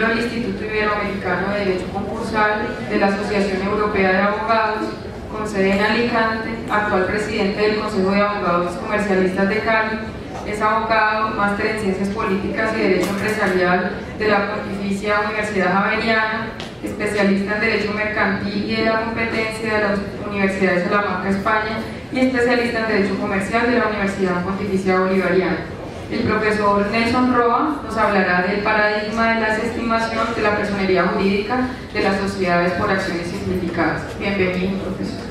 del Instituto Iberoamericano de Derecho Concursal de la Asociación Europea de Abogados, con sede en Alicante, actual presidente del Consejo de Abogados Comercialistas de Cali, es abogado, máster en Ciencias Políticas y Derecho Empresarial de la Pontificia Universidad Javeriana, especialista en Derecho Mercantil y de la Competencia de las Universidades de Salamanca, España, y especialista en Derecho Comercial de la Universidad Pontificia Bolivariana. El profesor Nelson Roa nos hablará del paradigma de la desestimación de la personería jurídica de las sociedades por acciones simplificadas. Bienvenido, profesor.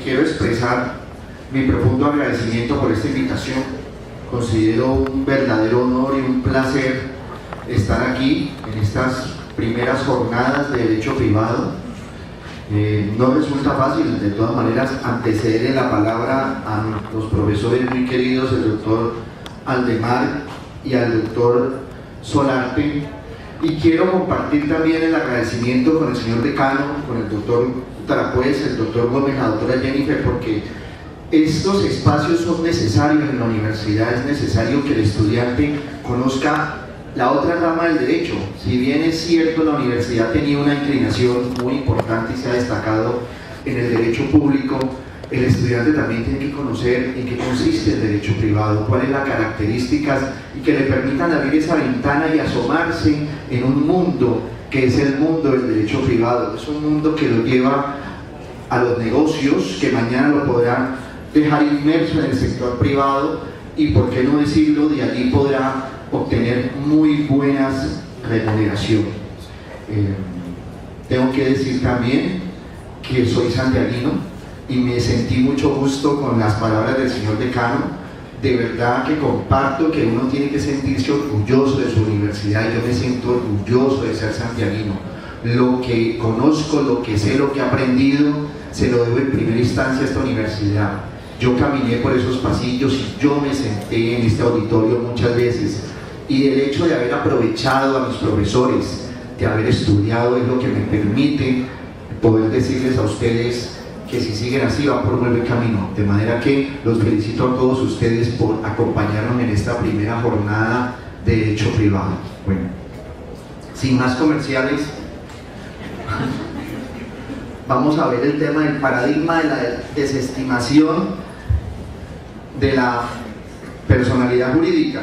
Quiero expresar mi profundo agradecimiento por esta invitación. Considero un verdadero honor y un placer estar aquí en estas primeras jornadas de Derecho Privado. No resulta fácil, de todas maneras, anteceder la palabra a los profesores muy queridos, el doctor Aldemar y al doctor Solarte, y quiero compartir también el agradecimiento con el señor decano, con el doctor Tarapuez, el doctor Gómez, la doctora Jennifer, porque estos espacios son necesarios en la universidad. Es necesario que el estudiante conozca la otra rama del derecho. Si bien es cierto, la universidad tenía una inclinación muy importante y se ha destacado en el derecho público, el estudiante también tiene que conocer en qué consiste el derecho privado, cuáles las características, y que le permitan abrir esa ventana y asomarse en un mundo que es el mundo del derecho privado. Es un mundo que lo lleva a los negocios, que mañana lo podrán dejar inmerso en el sector privado, y por qué no decirlo, de allí podrá obtener muy buenas remuneraciones. Tengo que decir también que soy santiaguino y me sentí mucho gusto con las palabras del señor decano. De verdad que comparto que uno tiene que sentirse orgulloso de su universidad, y yo me siento orgulloso de ser santiaguino. Lo que conozco, lo que sé, lo que he aprendido, se lo debo en primera instancia a esta universidad. Yo caminé por esos pasillos y yo me senté en este auditorio muchas veces, y el hecho de haber aprovechado a mis profesores, de haber estudiado, es lo que me permite poder decirles a ustedes que si siguen así van por un buen camino. De manera que los felicito a todos ustedes por acompañarnos en esta primera jornada de Derecho Privado. Bueno, sin más comerciales, vamos a ver el tema del paradigma de la desestimación de la personalidad jurídica.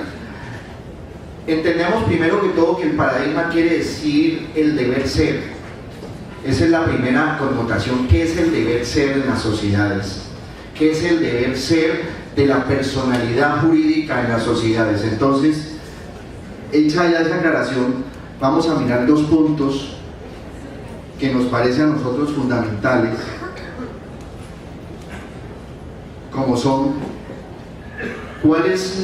Entendemos primero que todo que el paradigma quiere decir el deber ser. Esa es la primera connotación. ¿Qué es el deber ser en las sociedades? ¿Qué es el deber ser de la personalidad jurídica en las sociedades? Entonces, hecha ya esa aclaración, vamos a mirar dos puntos que nos parecen a nosotros fundamentales, como son cuáles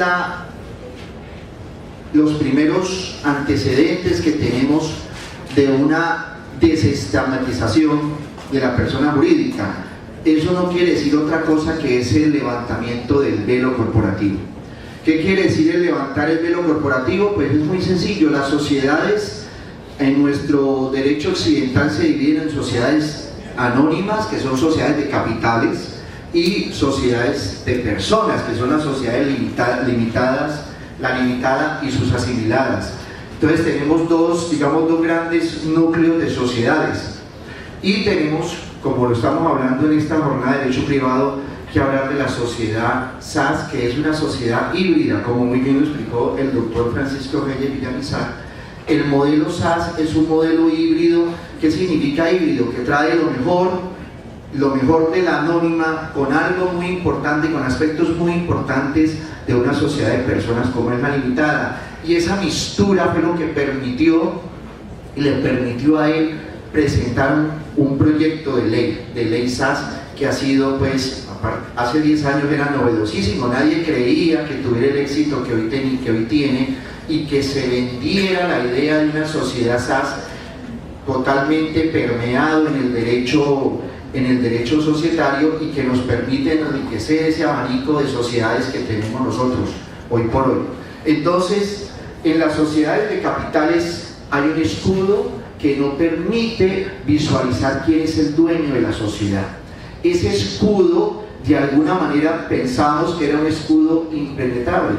los primeros antecedentes que tenemos de una desestigmatización de la persona jurídica. Eso no quiere decir otra cosa que es el levantamiento del velo corporativo. ¿Qué quiere decir el levantar el velo corporativo? Pues es muy sencillo. Las sociedades en nuestro derecho occidental se dividen en sociedades anónimas, que son sociedades de capitales, y sociedades de personas, que son las sociedades limitadas, la limitada y sus asimiladas. Entonces tenemos dos grandes núcleos de sociedades, y tenemos, como lo estamos hablando en esta jornada de Derecho Privado, que hablar de la sociedad SAS, que es una sociedad híbrida, como muy bien lo explicó el doctor Francisco Reyes Villamizar. El modelo SAS es un modelo híbrido. ¿Qué significa híbrido? Que trae lo mejor de la anónima con algo muy importante, con aspectos muy importantes de una sociedad de personas como es la limitada, y esa mistura fue lo que le permitió a él presentar un proyecto de ley SAS, que ha sido, pues, hace 10 años era novedosísimo. Nadie creía que tuviera el éxito que hoy tiene, y que se vendiera la idea de una sociedad SAS totalmente permeado en el derecho societario, y que nos permite enriquecer ese abanico de sociedades que tenemos nosotros hoy por hoy. Entonces, en las sociedades de capitales hay un escudo que no permite visualizar quién es el dueño de la sociedad. Ese escudo, de alguna manera, pensamos que era un escudo impenetrable.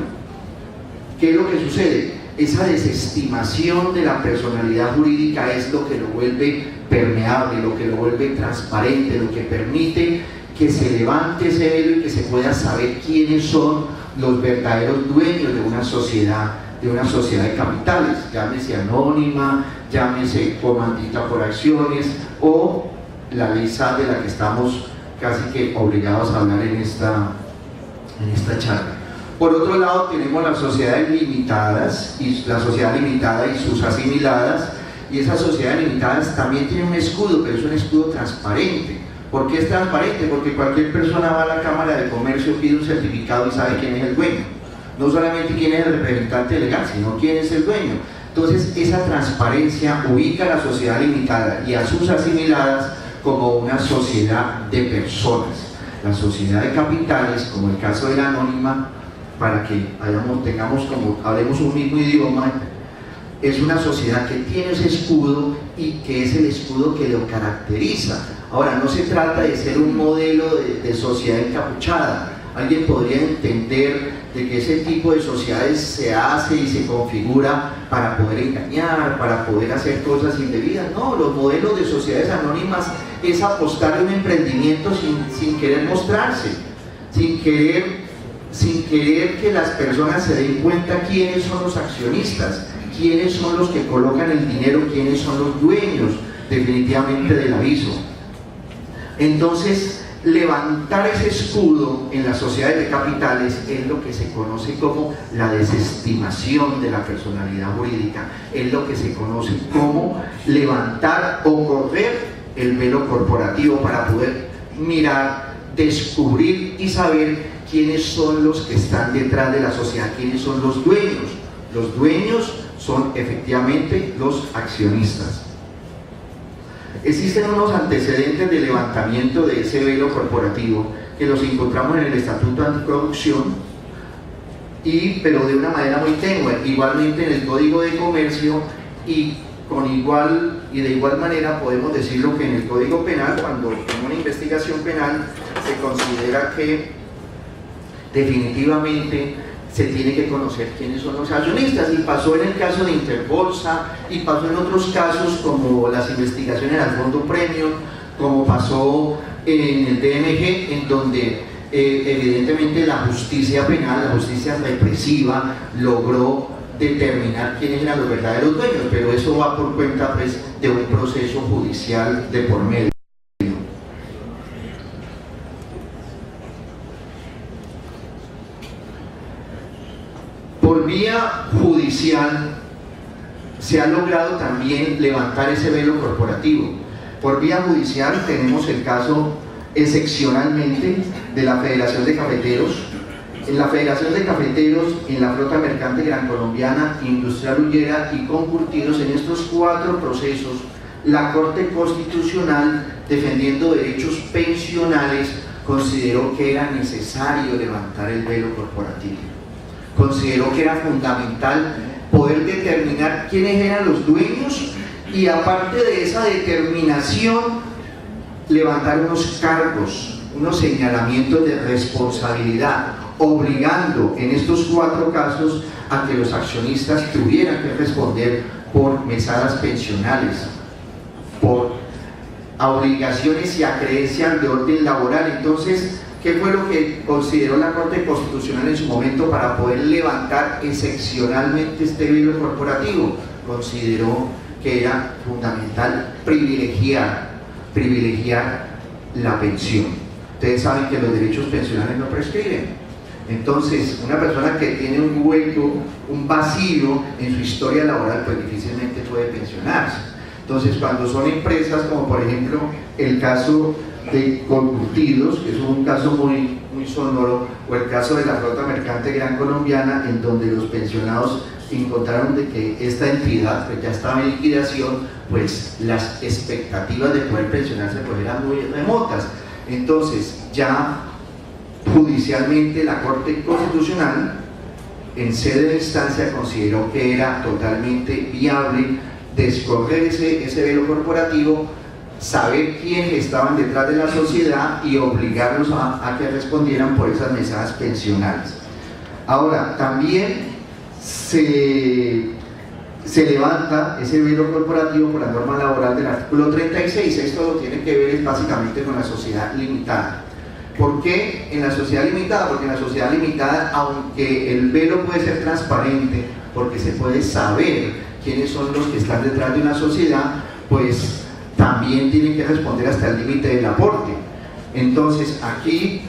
¿Qué es lo que sucede? esa desestimación de la personalidad jurídica es lo que lo vuelve permeable, lo que lo vuelve transparente, lo que permite que se levante ese velo y que se pueda saber quiénes son los verdaderos dueños de una sociedad de capitales, llámese anónima, llámese comandita por acciones o la ley SAT de la que estamos casi que obligados a hablar en esta charla. Por otro lado tenemos las sociedades limitadas y la sociedad limitada y sus asimiladas, y esas sociedades limitadas también tienen un escudo, pero es un escudo transparente. ¿Por qué es transparente? Porque cualquier persona va a la Cámara de Comercio, pide un certificado y sabe quién es el dueño. No solamente quién es el representante legal, sino quién es el dueño. Entonces esa transparencia ubica a la sociedad limitada y a sus asimiladas como una sociedad de personas. La sociedad de capitales, como el caso de la anónima, para que hablemos un mismo idioma, es una sociedad que tiene ese escudo y que es el escudo que lo caracteriza. Ahora, no se trata de ser un modelo de sociedad encapuchada. Alguien podría entender de que ese tipo de sociedades se hace y se configura para poder engañar, para poder hacer cosas indebidas. No, los modelos de sociedades anónimas es apostar en un emprendimiento sin querer mostrarse, sin querer que las personas se den cuenta quiénes son los accionistas, quiénes son los que colocan el dinero, quiénes son los dueños definitivamente del aviso. Entonces, levantar ese escudo en las sociedades de capitales es lo que se conoce como la desestimación de la personalidad jurídica, es lo que se conoce como levantar o correr el velo corporativo para poder mirar, descubrir y saber quiénes son los que están detrás de la sociedad, quiénes son los dueños. Los dueños son efectivamente los accionistas. Existen unos antecedentes de levantamiento de ese velo corporativo que los encontramos en el Estatuto Anticorrupción, pero de una manera muy tenue, igualmente en el Código de Comercio y de igual manera podemos decirlo que en el Código Penal, cuando en una investigación penal se considera que definitivamente se tiene que conocer quiénes son los accionistas, y pasó en el caso de Interbolsa y pasó en otros casos como las investigaciones al Fondo Premium, como pasó en el DMG, en donde evidentemente la justicia penal, la justicia represiva logró determinar quiénes eran los verdaderos dueños, pero eso va por cuenta pues de un proceso judicial de por medio. Por vía judicial se ha logrado también levantar ese velo corporativo. Por vía judicial tenemos el caso excepcionalmente de la Federación de Cafeteros. En la Federación de Cafeteros, en la Flota Mercante Gran Colombiana, Industrial Hullera y Concurtidos, en estos 4 procesos, la Corte Constitucional, defendiendo derechos pensionales, consideró que era necesario levantar el velo corporativo. Consideró que era fundamental poder determinar quiénes eran los dueños y, aparte de esa determinación, levantar unos cargos, unos señalamientos de responsabilidad, obligando en estos 4 casos a que los accionistas tuvieran que responder por mesadas pensionales, por obligaciones y acreencias de orden laboral. Entonces, ¿qué fue lo que consideró la Corte Constitucional en su momento para poder levantar excepcionalmente este velo corporativo? Consideró que era fundamental privilegiar la pensión. Ustedes saben que los derechos pensionales no prescriben. Entonces, una persona que tiene un hueco, un vacío en su historia laboral, pues difícilmente puede pensionarse. Entonces, cuando son empresas como por ejemplo el caso de Concurtidos, que es un caso muy sonoro, o el caso de la Flota Mercante Gran Colombiana, en donde los pensionados encontraron de que esta entidad pues ya estaba en liquidación, pues las expectativas de poder pensionarse pues eran muy remotas. Entonces, ya judicialmente la Corte Constitucional, en sede de instancia, consideró que era totalmente viable descorrer ese velo corporativo, saber quiénes estaban detrás de la sociedad y obligarlos a que respondieran por esas mesadas pensionales. Ahora, también se se levanta ese velo corporativo por la norma laboral del artículo 36. Esto lo tiene que ver es básicamente con la sociedad limitada. ¿Por qué en la sociedad limitada? Porque en la sociedad limitada, aunque el velo puede ser transparente, porque se puede saber quiénes son los que están detrás de una sociedad, pues también tienen que responder hasta el límite del aporte. Entonces aquí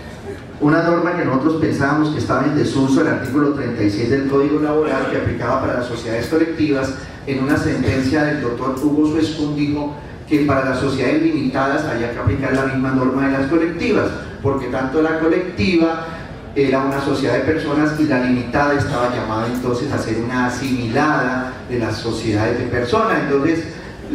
una norma que nosotros pensábamos que estaba en desuso, el artículo 36 del Código Laboral, que aplicaba para las sociedades colectivas, en una sentencia del doctor Hugo Suescún dijo que para las sociedades limitadas había que aplicar la misma norma de las colectivas, porque tanto la colectiva era una sociedad de personas y la limitada estaba llamada entonces a ser una asimilada de las sociedades de personas. Entonces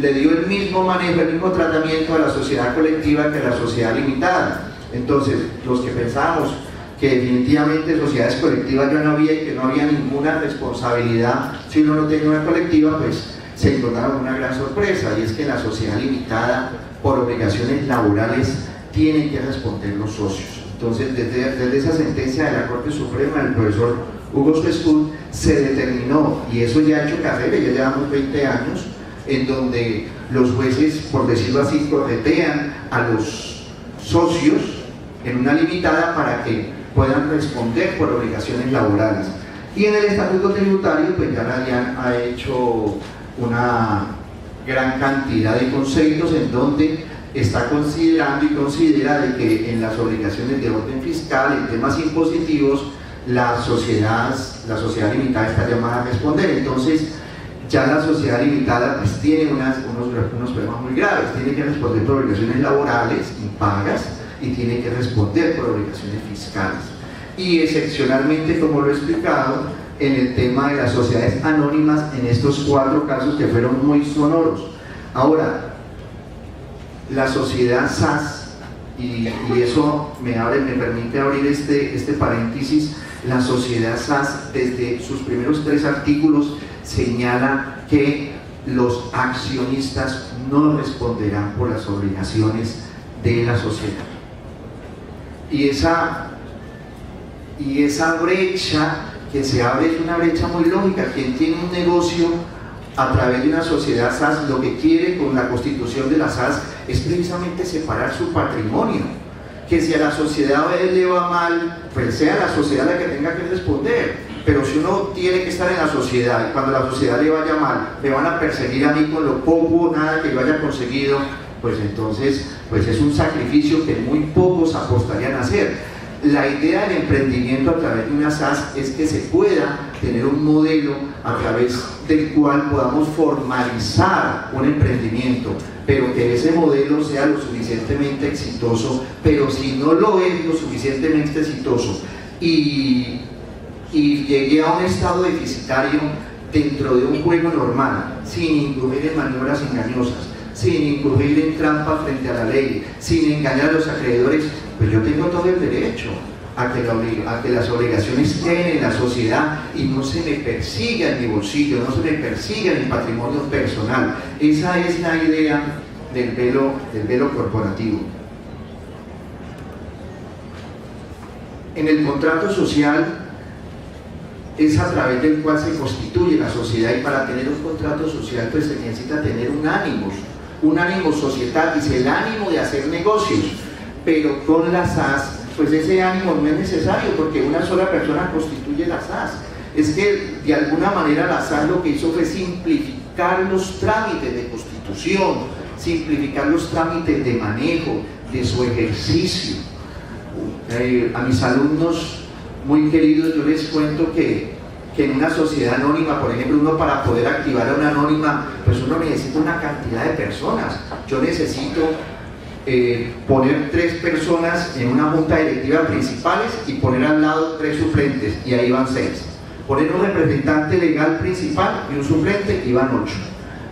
le dio el mismo manejo, el mismo tratamiento a la sociedad colectiva que a la sociedad limitada. Entonces, los que pensábamos que definitivamente sociedades colectivas ya no había y que no había ninguna responsabilidad si uno no tenía una colectiva, pues se encontraron con una gran sorpresa, y es que en la sociedad limitada, por obligaciones laborales, tienen que responder los socios. Entonces, desde esa sentencia de la Corte Suprema del profesor Hugo Suescún, se determinó, y eso ya ha hecho carrera, ya llevamos 20 años, en donde los jueces, por decirlo así, corretean a los socios en una limitada para que puedan responder por obligaciones laborales. Y en el estatuto tributario, pues ya la DIAN ha hecho una gran cantidad de conceptos en donde está considerando y considera de que en las obligaciones de orden fiscal, en temas impositivos, la sociedad limitada está llamada a responder. Entonces, ya la sociedad limitada pues tiene unos problemas muy graves, tiene que responder por obligaciones laborales impagas y tiene que responder por obligaciones fiscales. Y excepcionalmente, como lo he explicado, en el tema de las sociedades anónimas, en estos 4 casos que fueron muy sonoros. Ahora, la sociedad SAS, y eso me permite abrir este paréntesis, la sociedad SAS desde sus primeros 3 artículos señala que los accionistas no responderán por las obligaciones de la sociedad. Y esa brecha que se abre es una brecha muy lógica. Quien tiene un negocio a través de una sociedad SAS, lo que quiere con la constitución de la SAS es precisamente separar su patrimonio, que si a la sociedad le va mal, pues sea la sociedad la que tenga que responder. Pero si uno tiene que estar en la sociedad y cuando la sociedad le vaya mal, me van a perseguir a mí con lo poco o nada que yo haya conseguido, pues entonces pues es un sacrificio que muy pocos apostarían a hacer. La idea del emprendimiento a través de una SAS es que se pueda tener un modelo a través del cual podamos formalizar un emprendimiento, pero que ese modelo sea lo suficientemente exitoso. Pero si no lo es lo suficientemente exitoso y llegué a un estado deficitario dentro de un juego normal, sin incurrir en maniobras engañosas, sin incurrir en trampa frente a la ley, sin engañar a los acreedores, pues yo tengo todo el derecho a que las obligaciones queden en la sociedad y no se me persiga en mi bolsillo, no se me persiga en mi patrimonio personal. Esa es la idea del velo corporativo. En el contrato social es a través del cual se constituye la sociedad, y para tener un contrato social pues se necesita tener un ánimo societatis, el ánimo de hacer negocios. Pero con la SAS, pues ese ánimo no es necesario, porque una sola persona constituye la SAS. Es que de alguna manera la SAS lo que hizo fue simplificar los trámites de constitución, simplificar los trámites de manejo, de su ejercicio. A mis alumnos muy queridos yo les cuento que en una sociedad anónima, por ejemplo, uno para poder activar a una anónima, pues uno necesita una cantidad de personas. Yo necesito poner 3 personas en una junta directiva principales y poner al lado 3 suplentes, y ahí van 6. Poner un representante legal principal y un suplente, y van 8.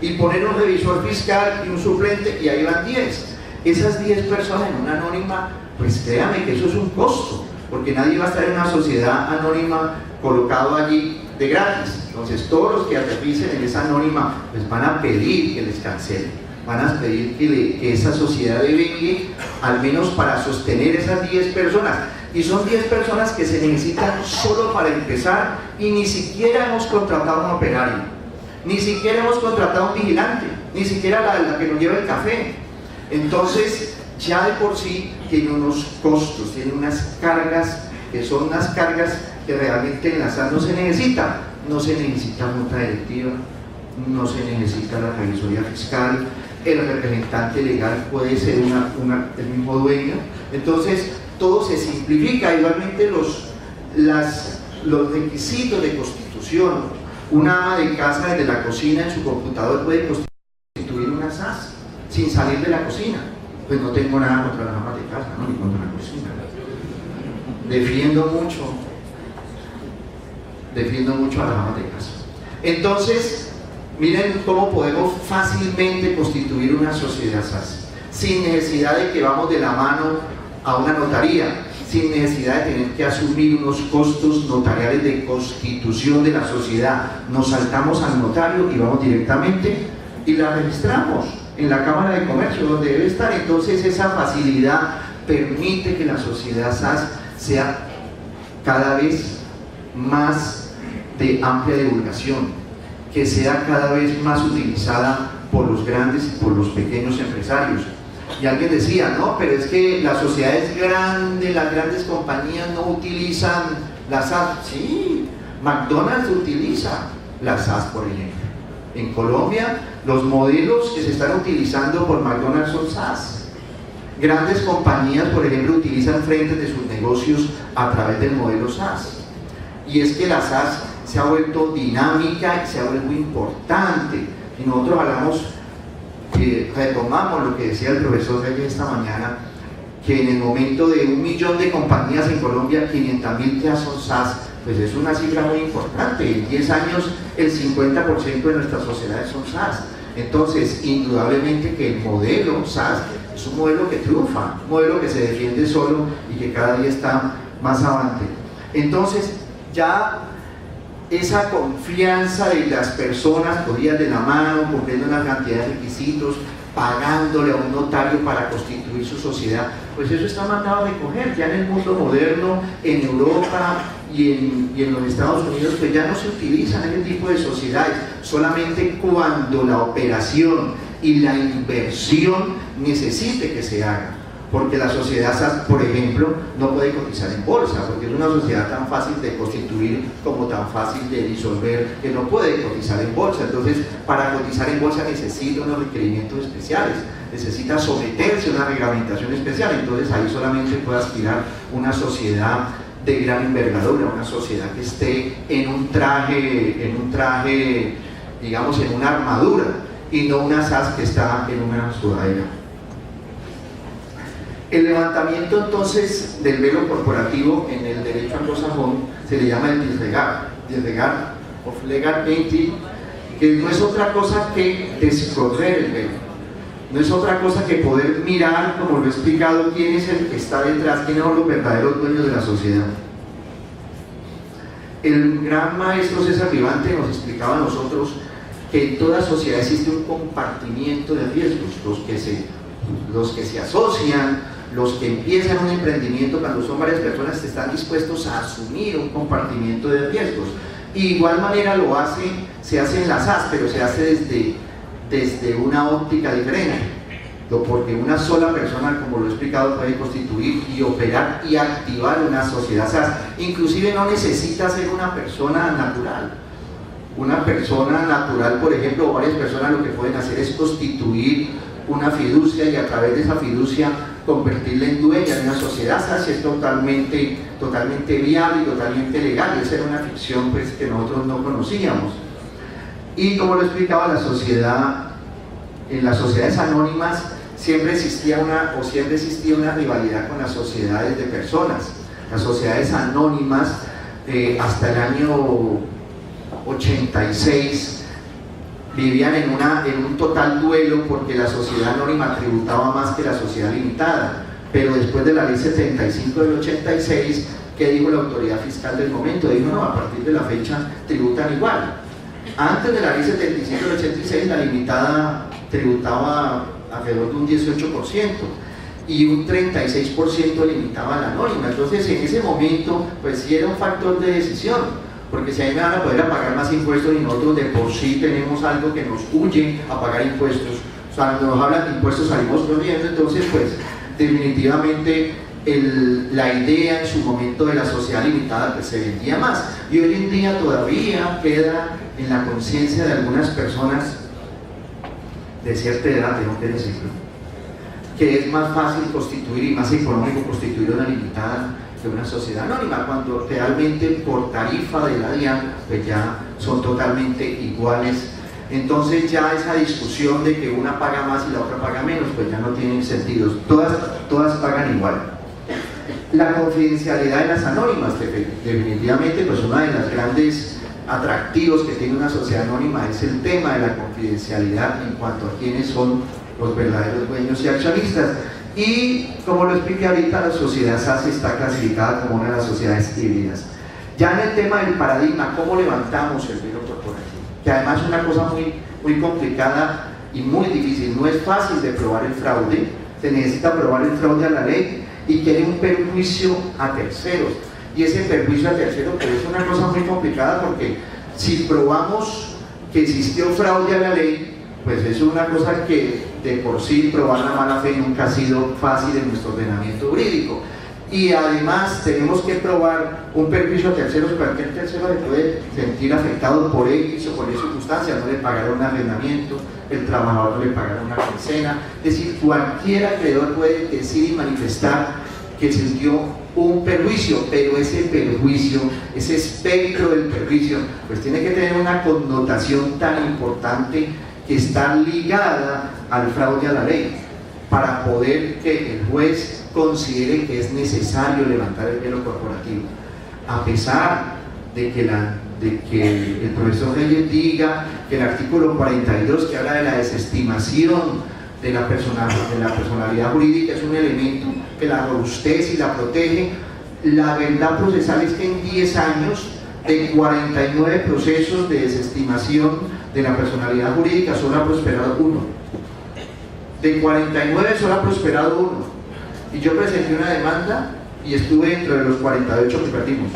Y poner un revisor fiscal y un suplente, y ahí van 10. Esas 10 personas en una anónima, pues créame que eso es un costo, porque nadie va a estar en una sociedad anónima colocado allí de gratis. Entonces todos los que aterricen en esa anónima pues van a pedir que les cancelen, van a pedir que esa sociedad devengue al menos para sostener esas 10 personas, y son 10 personas que se necesitan solo para empezar, y ni siquiera hemos contratado a un operario. Ni siquiera hemos contratado un vigilante, ni siquiera la que nos lleva el café. Entonces, ya de por sí tiene unos costos, tiene unas cargas, que son unas cargas que realmente en la SAS no se necesita. No se necesita multa directiva, no se necesita la revisoría fiscal, el representante legal puede ser el mismo dueño. Entonces, todo se simplifica. Igualmente los requisitos de constitución. Una ama de casa desde la cocina en su computador puede constituir una SAS sin salir de la cocina. Pues no tengo nada contra las amas de casa, ¿no? Ni contra la cocina. Defiendo mucho a las amas de casa. Entonces, miren cómo podemos fácilmente constituir una sociedad SAS, sin necesidad de que vamos de la mano a una notaría, sin necesidad de tener que asumir unos costos notariales de constitución de la sociedad. Nos saltamos al notario y vamos directamente y la registramos en la Cámara de Comercio, donde debe estar. Entonces, esa facilidad permite que la sociedad SAS sea cada vez más de amplia divulgación, que sea cada vez más utilizada por los grandes y por los pequeños empresarios. Y alguien decía, no, pero es que la sociedad es grande, las grandes compañías no utilizan la SAS. Sí, McDonald's utiliza la SAS, por ejemplo. En Colombia, los modelos que se están utilizando por McDonald's son SAS. Grandes compañías, por ejemplo, utilizan frentes de sus negocios a través del modelo SAS. Y es que la SAS se ha vuelto dinámica y se ha vuelto importante. Y nosotros retomamos lo que decía el profesor Reyes esta mañana, que en el momento de 1 millón de compañías en Colombia, 500.000 ya son SAS. Pues es una cifra muy importante. En 10 años el 50% de nuestras sociedades son SAS. Entonces, indudablemente que el modelo SAS es un modelo que triunfa, un modelo que se defiende solo y que cada día está más avante. Entonces, ya esa confianza de las personas podían de la mano, cumpliendo una cantidad de requisitos, pagándole a un notario para constituir su sociedad, pues eso está mandado a recoger. Ya en el mundo moderno, en Europa y en los Estados Unidos, pues ya no se utilizan ese tipo de sociedades, solamente cuando la operación y la inversión necesite que se haga. Porque la sociedad SAS, por ejemplo, no puede cotizar en bolsa, porque es una sociedad tan fácil de constituir como tan fácil de disolver, que no puede cotizar en bolsa. Entonces, para cotizar en bolsa necesita unos requerimientos especiales, necesita someterse a una reglamentación especial. Entonces, ahí solamente puede aspirar una sociedad de gran envergadura, una sociedad que esté en un traje, digamos, en una armadura, y no una SAS que está en una sudadera. El levantamiento entonces del velo corporativo en el derecho anglosajón se le llama el disregard of legal entity, que no es otra cosa que descorrer el velo, no es otra cosa que poder mirar, como lo he explicado, quién es el que está detrás, quiénes son los verdaderos dueños de la sociedad. El gran maestro César Vivante nos explicaba a nosotros que en toda sociedad existe un compartimiento de riesgos, los que se asocian, los que empiezan un emprendimiento, cuando son varias personas, están dispuestos a asumir un compartimiento de riesgos. Y de igual manera se hace en la SAS, pero se hace desde una óptica diferente, porque una sola persona, como lo he explicado, puede constituir y operar y activar una sociedad SAS. Inclusive no necesita ser una persona natural. Una persona natural, por ejemplo, o varias personas, lo que pueden hacer es constituir una fiducia y a través de esa fiducia convertirla en dueña de una sociedad SAS. Es totalmente viable y totalmente legal. Esa era una ficción, pues, que nosotros no conocíamos. Y como lo explicaba, en las sociedades anónimas siempre existía una rivalidad con las sociedades de personas. Las sociedades anónimas, hasta el año 86, vivían en un total duelo, porque la sociedad anónima tributaba más que la sociedad limitada. Pero después de la ley 75 del 86, ¿qué dijo la autoridad fiscal del momento? Dijo, no, a partir de la fecha tributan igual. Antes de la ley 75 del 86, la limitada tributaba alrededor de un 18% y un 36% limitaba a la anónima. Entonces, en ese momento, pues sí era un factor de decisión, porque si ahí me van a poder pagar más impuestos y nosotros de por sí tenemos algo que nos huye a pagar impuestos, o sea, cuando nos hablan de impuestos salimos corriendo, entonces pues definitivamente la idea en su momento de la sociedad limitada pues se vendía más, y hoy en día todavía queda en la conciencia de algunas personas de cierta edad, tengo que decirlo, que es más fácil constituir y más económico constituir una limitada que una sociedad anónima, cuando realmente por tarifa de la DIAN pues ya son totalmente iguales. Entonces ya esa discusión de que una paga más y la otra paga menos pues ya no tiene sentido, todas pagan igual. La confidencialidad de las anónimas, definitivamente pues uno de los grandes atractivos que tiene una sociedad anónima es el tema de la confidencialidad en cuanto a quiénes son los verdaderos dueños y accionistas. Y como lo expliqué ahorita, la sociedad SAS está clasificada como una de las sociedades híbridas. Ya en el tema del paradigma, ¿cómo levantamos el velo corporativo? Que además es una cosa muy complicada y muy difícil. No es fácil de probar el fraude, se necesita probar el fraude a la ley y que haya un perjuicio a terceros. Y ese perjuicio a terceros pues es una cosa muy complicada, porque si probamos que existió fraude a la ley, pues es una cosa que de por sí probar la mala fe nunca ha sido fácil en nuestro ordenamiento jurídico. Y además tenemos que probar un perjuicio a terceros. Cualquier tercero se puede sentir afectado por X o por Y circunstancia, no le pagaron un arrendamiento, el trabajador no le pagaron una quincena, es decir, cualquier acreedor puede decir y manifestar que sintió un perjuicio, pero ese perjuicio, ese espectro del perjuicio, pues tiene que tener una connotación tan importante que está ligada al fraude a la ley, para poder que el juez considere que es necesario levantar el velo corporativo. A pesar de que el profesor Reyes diga que el artículo 42, que habla de la desestimación de la personalidad jurídica, es un elemento que la robustece y la protege, la verdad procesal es que en 10 años, de 49 procesos de desestimación de la personalidad jurídica, solo ha prosperado uno. De 49 solo ha prosperado uno. Y yo presenté una demanda y estuve dentro de los 48 que perdimos.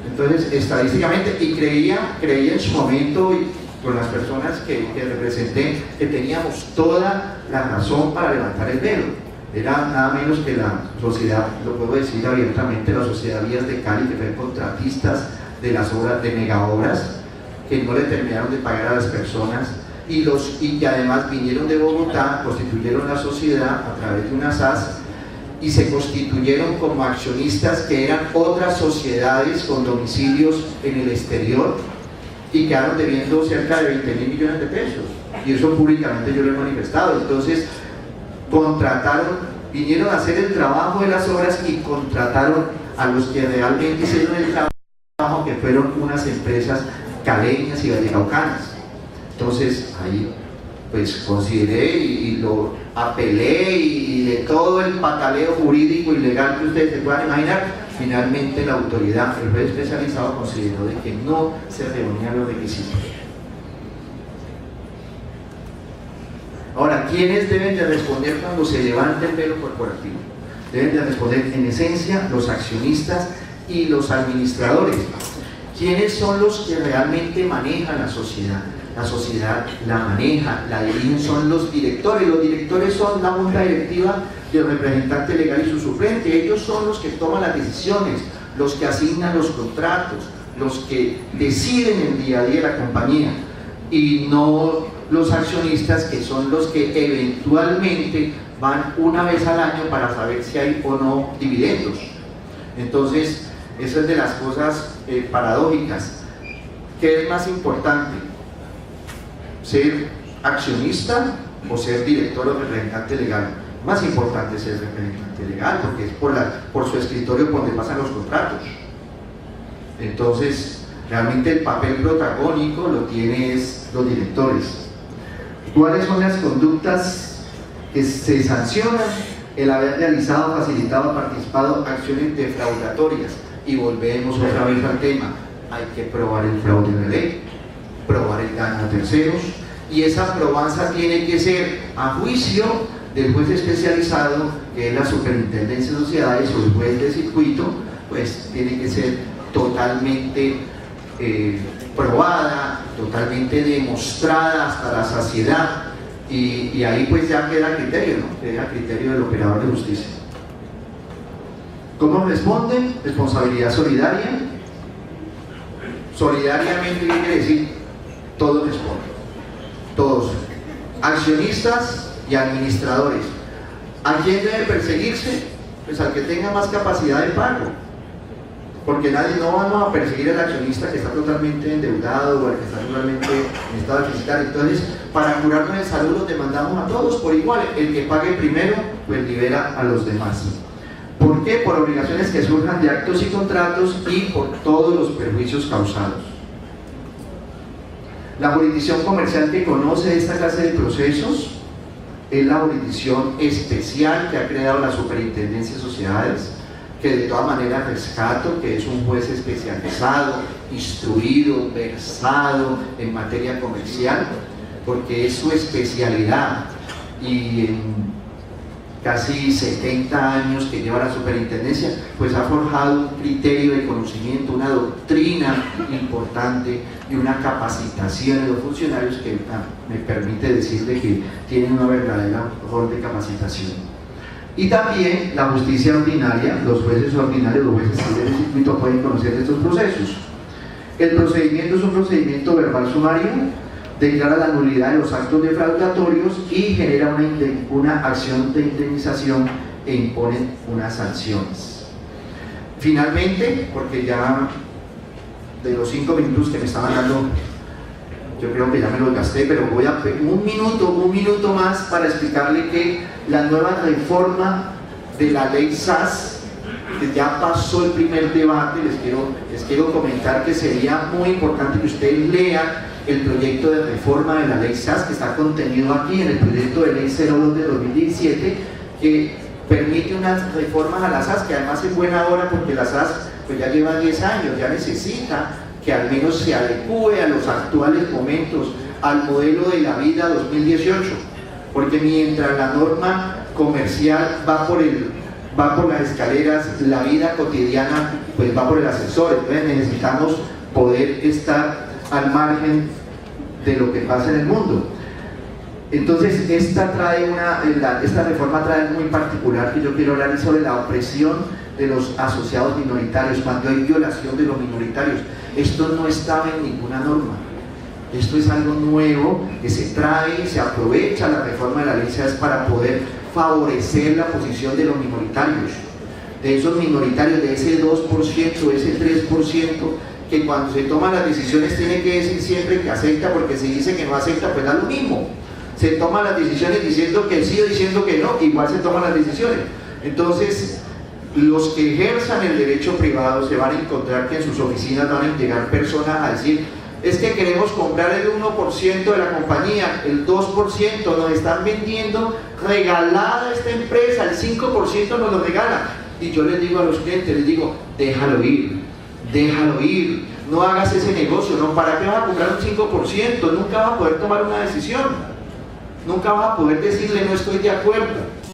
Entonces, estadísticamente, y creía en su momento, y con las personas que representé, que teníamos toda la razón para levantar el velo. Era nada menos que la sociedad, lo puedo decir abiertamente, la sociedad Vías de Cali, que fue contratistas de las obras, de megaobras, que no le terminaron de pagar a las personas, y que además vinieron de Bogotá, constituyeron la sociedad a través de una SAS y se constituyeron como accionistas, que eran otras sociedades con domicilios en el exterior, y quedaron debiendo cerca de 20.000 millones de pesos, y eso públicamente yo lo he manifestado. Entonces vinieron a hacer el trabajo de las obras y contrataron a los que realmente hicieron el trabajo, que fueron unas empresas caleñas y vallecaucanas. Entonces ahí pues consideré y lo apelé, y de todo el pataleo jurídico y legal que ustedes se puedan imaginar, finalmente la autoridad, el juez especializado, consideró de que no se reunían los requisitos. Ahora, ¿quiénes deben de responder cuando se levante el velo corporativo? Deben de responder en esencia los accionistas y los administradores. ¿Quiénes son los que realmente manejan la sociedad? La sociedad la maneja, la dirigen, son los directores. Los directores son la junta directiva del representante legal y su suplente. Ellos son los que toman las decisiones, los que asignan los contratos, los que deciden el día a día de la compañía, y no los accionistas, que son los que eventualmente van una vez al año para saber si hay o no dividendos. Entonces, esa es de las cosas paradójicas. ¿Qué es más importante? ¿Ser accionista o ser director o representante legal? Más importante es ser representante legal, porque es por su escritorio por donde pasan los contratos. Entonces, realmente el papel protagónico lo tienen los directores. ¿Cuáles son las conductas que se sancionan? El haber realizado, facilitado, participado acciones defraudatorias. Y volvemos otra vez al tema: hay que probar el fraude de ley, probar el daño a terceros, y esa probanza tiene que ser a juicio del juez especializado, que es la Superintendencia de Sociedades o el juez de circuito, pues tiene que ser totalmente probada, totalmente demostrada hasta la saciedad, y ahí pues ya queda criterio, ¿no? Queda criterio del operador de justicia. ¿Cómo responden? Responsabilidad solidaria. Solidariamente, ¿qué quiere decir? Todos responden, todos, accionistas y administradores. ¿A quién debe perseguirse? Pues al que tenga más capacidad de pago, porque no vamos a perseguir al accionista que está totalmente endeudado o al que está totalmente en estado deficitario. Entonces, para curarnos de salud los demandamos a todos por igual. El que pague primero, pues libera a los demás. ¿Por qué? Por obligaciones que surjan de actos y contratos y por todos los perjuicios causados. La jurisdicción comercial que conoce esta clase de procesos es la jurisdicción especial que ha creado la Superintendencia de Sociedades, que de todas maneras rescato, que es un juez especializado, instruido, versado en materia comercial, porque es su especialidad, y en casi 70 años que lleva la superintendencia, pues ha forjado un criterio de conocimiento, una doctrina importante y una capacitación de los funcionarios que me permite decirle que tienen una verdadera rol de capacitación. Y también la justicia ordinaria, los jueces ordinarios, los jueces del circuito pueden conocer estos procesos. El procedimiento es un procedimiento verbal sumario, declara la nulidad de los actos defraudatorios y genera una acción de indemnización e impone unas sanciones. Finalmente, porque ya de los 5 minutos que me estaban dando, yo creo que ya me los gasté, pero voy a un minuto más para explicarle que la nueva reforma de la ley SAS, que ya pasó el primer debate, les quiero comentar que sería muy importante que ustedes lean el proyecto de reforma de la ley SAS, que está contenido aquí en el proyecto de ley 02 de 2017, que permite unas reformas a la SAS, que además es buena hora porque la SAS pues ya lleva 10 años, ya necesita que al menos se adecue a los actuales momentos, al modelo de la vida 2018, porque mientras la norma comercial va por las escaleras, la vida cotidiana pues va por el ascensor. Entonces necesitamos poder estar al margen de lo que pasa en el mundo. Entonces esta reforma trae algo muy particular que yo quiero hablar, sobre la opresión de los asociados minoritarios, cuando hay violación de los minoritarios. Esto no estaba en ninguna norma, esto es algo nuevo que se trae, se aprovecha la reforma de la ley SAS para poder favorecer la posición de los minoritarios, de esos minoritarios, de ese 2%, ese 3%, que cuando se toman las decisiones tiene que decir siempre que acepta, porque si dice que no acepta, pues da lo mismo. Se toman las decisiones diciendo que sí o diciendo que no, igual se toman las decisiones. Entonces, los que ejerzan el derecho privado se van a encontrar que en sus oficinas van a llegar personas a decir: es que queremos comprar el 1% de la compañía, el 2%, nos están vendiendo regalada esta empresa, el 5% nos lo regala. Y yo les digo a los clientes, les digo: déjalo ir, no hagas ese negocio, ¿no? ¿Para qué vas a comprar un 5%? Nunca vas a poder tomar una decisión, nunca vas a poder decirle no estoy de acuerdo.